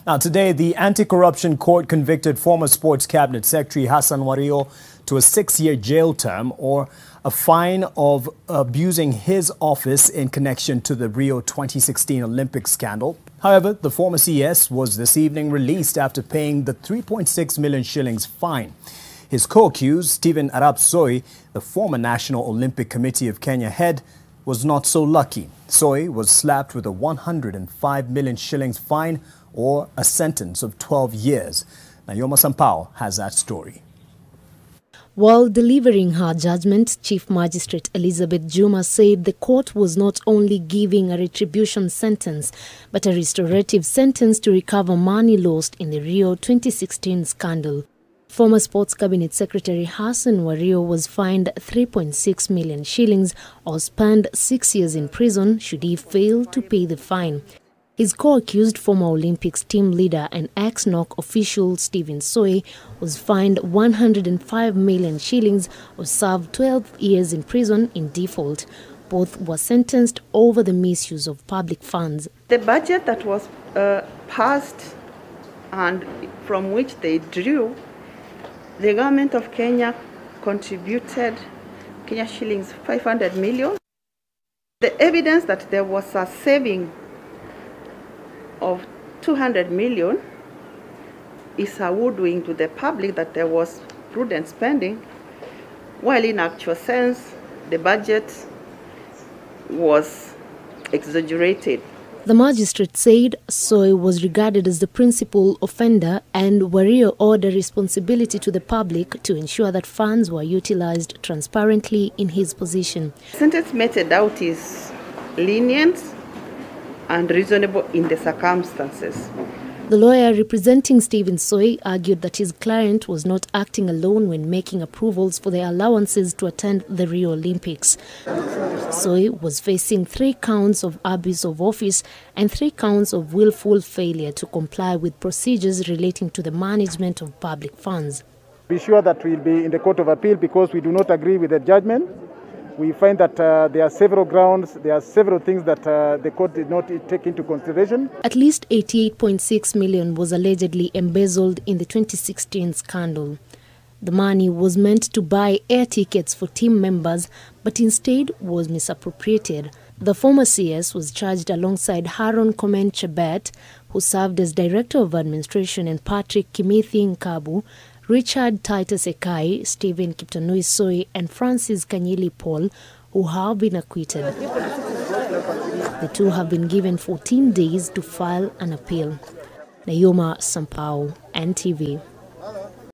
Now, today, the Anti-Corruption Court convicted former Sports Cabinet Secretary Hassan Wario to a 6-year jail term or a fine of abusing his office in connection to the Rio 2016 Olympic scandal. However, the former CS was this evening released after paying the 3.6 million shillings fine. His co-accused, Stephen Arap Soy, the former National Olympic Committee of Kenya head, was not so lucky. Soy was slapped with a 105 million shillings fine or a sentence of 12 years. Nayoma Sampao has that story. While delivering her judgment, Chief Magistrate Elizabeth Juma said the court was not only giving a retribution sentence, but a restorative sentence to recover money lost in the Rio 2016 scandal. Former Sports Cabinet Secretary Hassan Wario was fined 3.6 million shillings or spent 6 years in prison should he fail to pay the fine. His co-accused former Olympics team leader and ex-NOC official Stephen Soy was fined 105 million shillings or served 12 years in prison in default. Both were sentenced over the misuse of public funds. The budget that was passed and from which they drew, the government of Kenya contributed Kenya shillings 500 million. The evidence that there was a saving of 200 million is a woodwing to the public that there was prudent spending, while in actual sense the budget was exaggerated. The magistrate said Soy was regarded as the principal offender and Wario ordered responsibility to the public to ensure that funds were utilized transparently in his position. The sentence meted out is lenient and reasonable in the circumstances. The lawyer representing Stephen Soy argued that his client was not acting alone when making approvals for the allowances to attend the Rio Olympics. Soy was facing 3 counts of abuse of office and 3 counts of willful failure to comply with procedures relating to the management of public funds. Be sure that we'll be in the Court of Appeal because we do not agree with the judgment. We find that there are several grounds, there are several things that the court did not take into consideration. At least 88.6 million was allegedly embezzled in the 2016 scandal. The money was meant to buy air tickets for team members, but instead was misappropriated. The former CS was charged alongside Haron Komen Chebet, who served as Director of Administration, and Patrick Kimithi Nkabu, Richard Titus Ekai, Stephen Kiptanui Soy, and Francis Kanyili Paul, who have been acquitted. The two have been given 14 days to file an appeal. Nayoma Sampao, NTV.